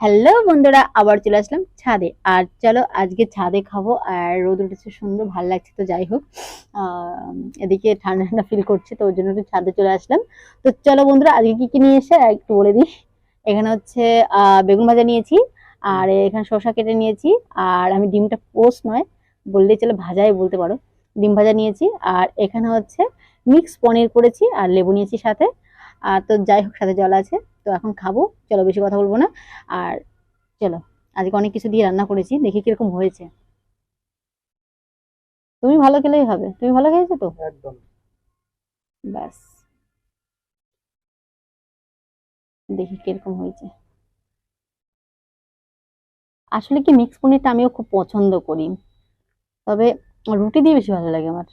Hello বন্ধুরা, আবার চলে আসলাম ছাদে। আর চলো আজকে ছাদে খাবো। আর রোদ উঠেছে সুন্দর, ভালো লাগছে। তো যাই হোক, আহ এদিকে ঠান্ডা ঠান্ডা ফিল করছে, তো ওই জন্য একটু ছাদে চলে আসলাম। তো চলো বন্ধুরা, আজকে কি কি নিয়ে এসে একটু বলে দিই। এখানে হচ্ছে বেগুন ভাজা নিয়েছি, আর এখানে শসা কেটে নিয়েছি। আর আমি ডিমটা পোস্ট নয় বললেই চলে, ভাজাই বলতে পারো। ডিম ভাজা নিয়েছি। আর এখানে হচ্ছে মিক্স পনির করেছি, আর লেবু নিয়েছি সাথে। আর তো যাই হোক, সাথে জল আছে। তো এখন খাবো, চলো বেশি কথা বলবো না। আর চলো, আজকে অনেক কিছু দিয়ে রান্না করেছি, দেখি কিরকম হয়েছে। তুমি ভালো খেলেই হবে, তুমি ভালো খেয়েছো তো? একদম। ব্যাস, দেখি কিরকম হয়েছে। আসলে কি, মিক্স পনিরটা আমিও খুব পছন্দ করি, তবে রুটি দিয়ে বেশি ভালো লাগে আমার।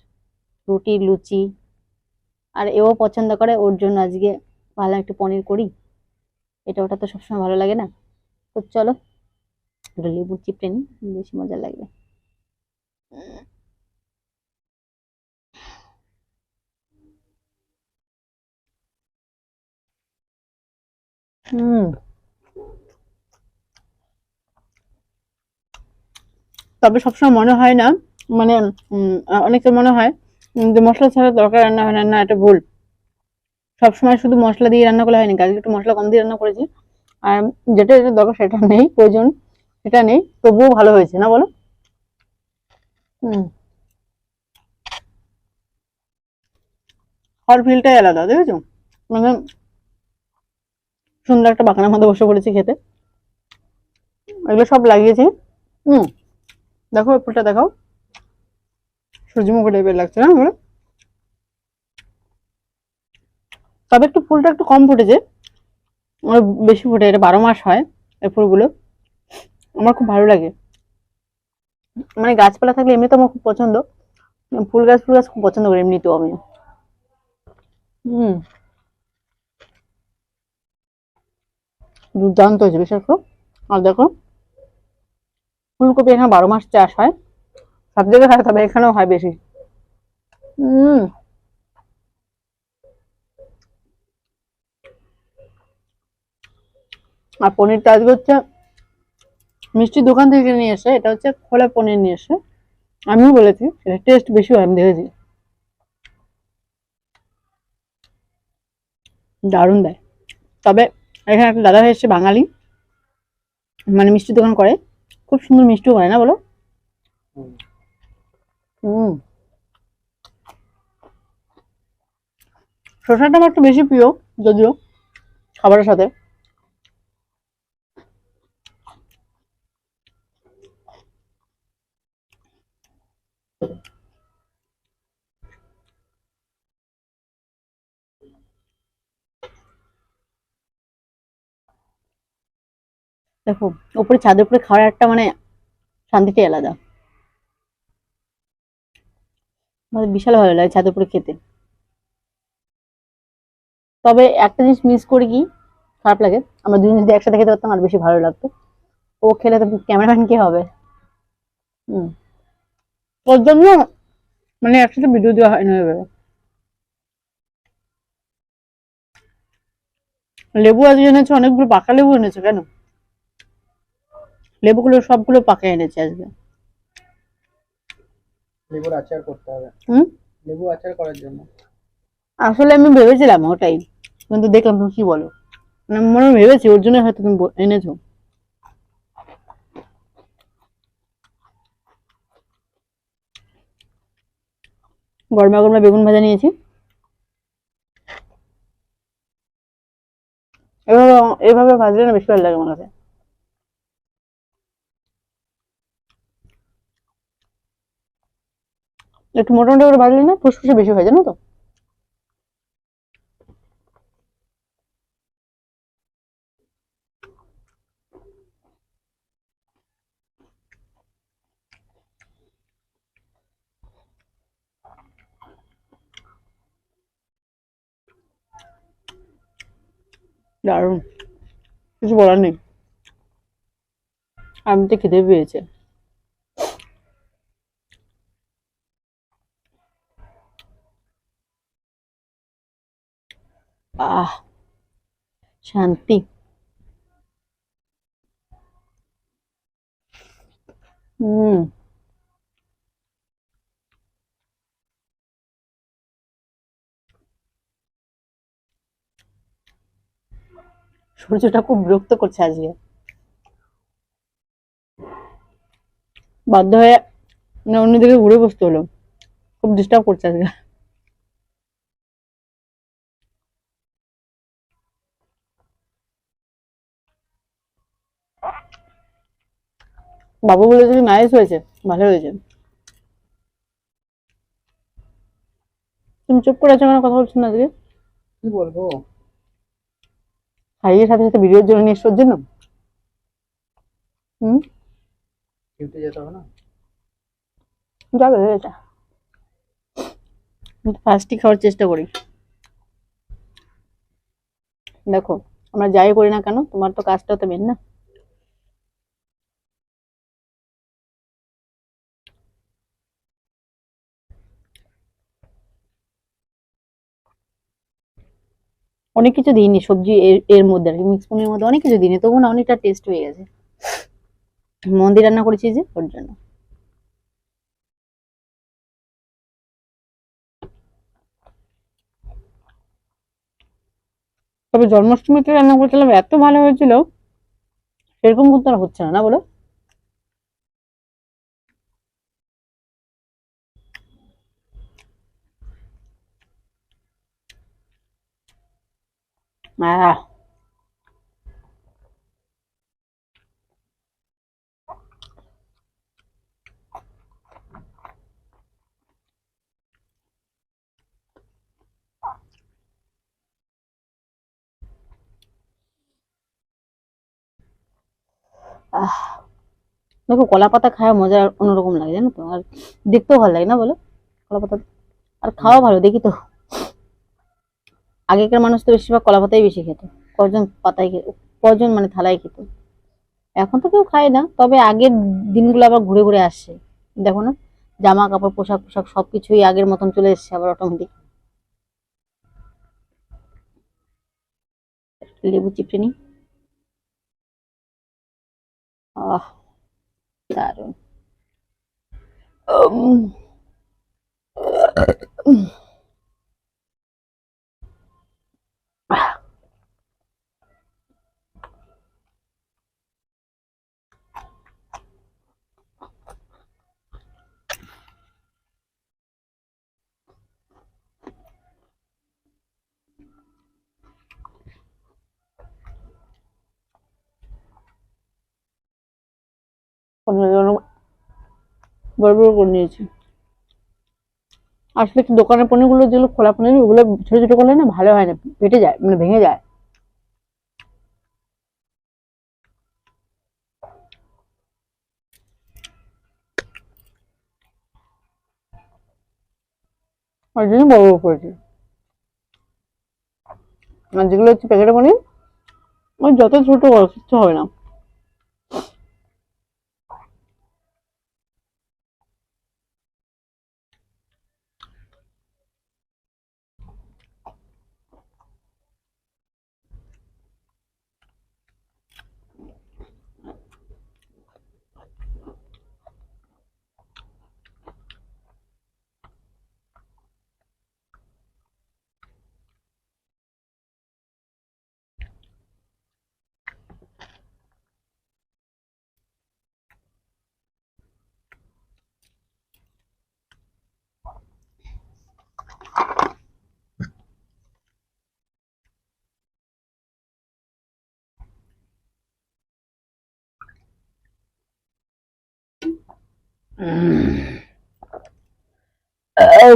রুটি, লুচি। আর এও পছন্দ করে, ওর জন্য আজকে ভালো একটু পনির করি। এটা ওটা তো সবসময় ভালো লাগে না। তো চলো, একটু লেবু চিপড়ে নিই, বেশি মজা লাগবে। হুম। তবে সবসময় মনে হয় না, মানে অনেকের মনে হয় যে মশলা ছাড়া তরকারি রান্না হয় না। না, এটা ভুল। সবসময় শুধু মশলা দিয়ে রান্না করলে হয়নি, আজকে একটু মশলা কম দিয়ে রান্না করেছি। আর যেটা যেটা দরকার সেটা নেই, প্রয়োজন সেটা নেই, তবুও ভালো হয়েছে না, বলো? হুম। হর ফিলটাই আলাদা, দেখেছো? মানে সুন্দর একটা বাগানের মধ্যে বসে পড়েছি খেতে। এগুলো সব লাগিয়েছি। হুম। দেখো, এই ফুলটা দেখাও। সূর্যমুখী টাইপের লাগছে না বলো? তবে একটু ফুলটা একটু কম ফুটেছে, আর বেশি ফুটে। এটা 12 মাস হয় এই ফুলগুলো। আমার খুব ভালো লাগে। মানে গাছপালা থাকলে এমনি তো আমার খুব পছন্দ। ফুল গাছ খুব পছন্দ করি এমনিতেও আমি। হুম। দুর্দান্ত হয়েছে, বিশ্বাস করো। আর দেখো, ফুলকপি এখানে 12 মাস চাষ হয়। সব জায়গায় হয়, তবে এখানেও হয় বেশি। হুম। আর পনিরটা আজকে হচ্ছে মিষ্টির দোকান থেকে কিনে নিয়ে এসে, এটা হচ্ছে খোলা পনির নিয়ে এসে। আমিও বলেছি এটা টেস্ট বেশি হয়, আমি দেখেছি। দারুণ দেয়। তবে এখানে একটা দাদা ভাই এসছে, বাঙালি, মানে মিষ্টির দোকান করে। খুব সুন্দর মিষ্টিও করে না, বলো? হুম। হুম। শসাটা আমার একটু বেশি প্রিয়, যদিও খাবারের সাথে। দেখো, উপরে ছাদের উপরে খাওয়ার একটা মানে শান্তিটাই আলাদা। মানে বিশাল ভালো লাগে ছাদের উপরে খেতে। তবে একটা জিনিস মিস করি, কি খারাপ লাগে, আমরা দুজন যদি একসাথে খেতে পারতাম আর বেশি ভালো লাগতো। ও খেলে তো ক্যামেরাম্যান কে হবে? হুম। ওর জন্য মানে একসাথে ভিডিও দেওয়া হয় না এভাবে। লেবু আজকে এনেছে, অনেকগুলো পাকা লেবু এনেছে। কেন? লেবুগুলো সবগুলো পাকা এনেছে আজকে। লেবুর আচার করতে হবে। হুম। লেবু আচার করার জন্য। আসলে আমি ভেবেছিলাম ওটাই, কিন্তু দেখলাম তুমি কি বলো। মানে আমি মনে হয় ভেবেছি ওর জন্য হয়তো তুমি এনেছো। গরমা গরমা বেগুন ভাজা নিয়েছি। এভাবে এভাবে ভাজলে না বেশি ভালো লাগে আমার কাছে। একটু মোটামুটি করে ভাজলে না ফুসফুসে বেশি হয়, জানো তো? দারুণ, কিছু বলার নেই। আমি তো খিদে পেয়েছে। আহ, শান্তি। হুম, সূর্যটা খুব বিরক্ত করছে আজকে। বাধ্য হয়ে অন্যদিকে ঘুরে বসতে হলো। খুব ডিস্টার্ব করছে আজকে। বাবু বলেছে যে নাইস হয়েছে, ভালো হয়েছে। তুমি চুপ করে আছো কেন, কথা বলছো না আজকে? কি বলবো? খাইয়ে সাথে সাথে ভিডিওর জন্য নিয়ে এসোর জন্য। হুম, ডিউটি যেতে হবে না? যাবে এটা। ফার্স্টই খাওয়ার চেষ্টা করি। দেখো, আমরা যাই করি না কেন, তোমার তো কাজটাও তো মেন না। অনেক কিছু দিইনি সবজি এর এর মধ্যে আর কি, মিক্স পনিরের মধ্যে অনেক কিছু দিইনি, তবু না অনেকটা টেস্ট হয়ে গেছে। মন দিয়ে রান্না করেছি যে, ওর জন্য। তবে জন্মাষ্টমীতে রান্না করেছিলাম, এত ভালো হয়েছিল, সেরকম কিন্তু আর হচ্ছে না, না বলো? আহ, আহ, দেখো কলা পাতা খাওয়া মজা অন্যরকম লাগে, জানো তো। আর দেখতেও ভালো লাগে, না বলো? কলা পাতা আর খাওয়া হুম। ভালো, দেখি তো। আগেকার মানুষ তো বেশিরভাগ কলা পাতাই বেশি খেত। কজন পাতায় খেত, কজন মানে থালায় খেত। এখন তো কেউ খায় না, তবে আগের দিনগুলো আবার ঘুরে ঘুরে আসছে। দেখো না, জামা কাপড় পোশাক পোশাক সবকিছুই আগের মতন চলে এসেছে আবার অটোমেটিক। লেবু চিপড়ে নি। আহ, দারুন। উম, বড় বড় করে নিয়েছি। আসলে কি, দোকানের পনিরগুলো যেগুলো খোলা পনির, ওগুলো ছোট ছোট করলে না ভালো হয় না, ফেটে যায়, মানে ভেঙে যায়। ওই জন্য বড় বড় করেছি। আর যেগুলো হচ্ছে প্যাকেটে পনির, ওই যত ছোট করো কিচ্ছু হবে না।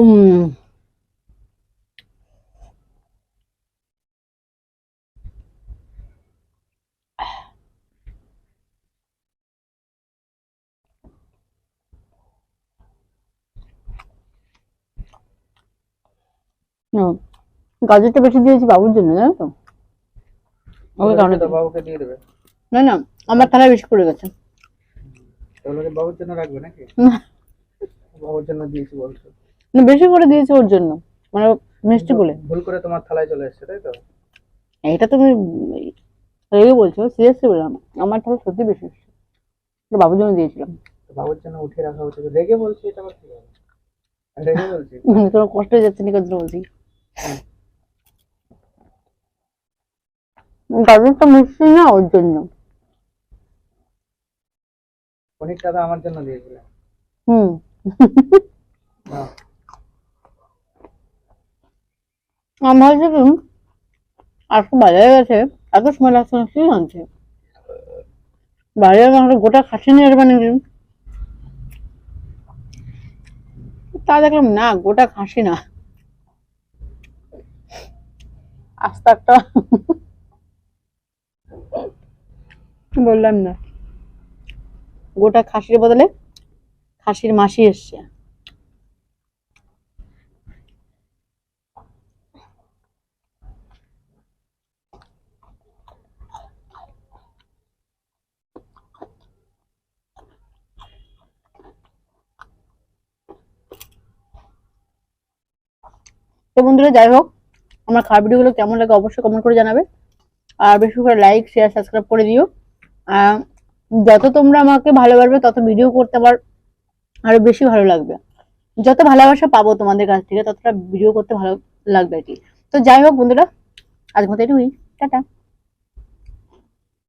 উম, হুম, গাজরটা বেশি দিয়েছি বাবুর জন্য, জানো তো। ওকে ওগুলো কারণে রেখে দাও, দিই। বাবুকে দিয়ে দেবে। না না, আমার থালায় বেশি পড়ে গেছে। ওগুলোকে বাবুর জন্য রাখবে নাকি? না, বাবুর জন্য দিয়েছি বলছো। না, বেশি করে দিয়েছি ওর জন্য, মানে মিষ্টি কিন্তু বলে। ভুল করে তোমার থালায় চলে এসেছে, তাই তো? এটা তুমি রেগে বলছো, সিরিয়াসলি বললাম। আমার থালা সত্যি বেশি এসেছে। এটা বাবুর জন্য দিয়েছিলাম। তো বাবুর জন্য উঠিয়ে রাখা উচিত। রেগে বলছি, এটা আবার কি হবে? রেগে বলছি। তোমার কষ্ট হয়ে যাচ্ছে নিকট বলছি। গাজরটা মিষ্টি না ওর জন্য। পনিরটা তো আমার জন্য দিয়েছিলে। হুম। নাও। আমার ভাবছি কি আজকে বাজারে গেছে, এত সময় লাগছে না কি আনছে, বাজারে আমরা গোটা খাসি নিয়ে আসবে নাকি, তা দেখলাম না গোটা খাসি না, আস্তে একটা বললাম না, গোটা খাসির বদলে খাসির মাসি এসছে। তো বন্ধুরা যাই হোক, আমার খাবার ভিডিওগুলো কেমন লাগে অবশ্যই কমেন্ট করে জানাবে, আর বেশি করে লাইক শেয়ার সাবস্ক্রাইব করে দিও। আহ, যত তোমরা আমাকে ভালোবাসবে তত ভিডিও করতে আমার আরো বেশি ভালো লাগবে, যত ভালোবাসা পাবো তোমাদের কাছ থেকে ততটা ভিডিও করতে ভালো লাগবে আর কি। তো যাই হোক বন্ধুরা, আজ মতো এটুকুই, টাটা।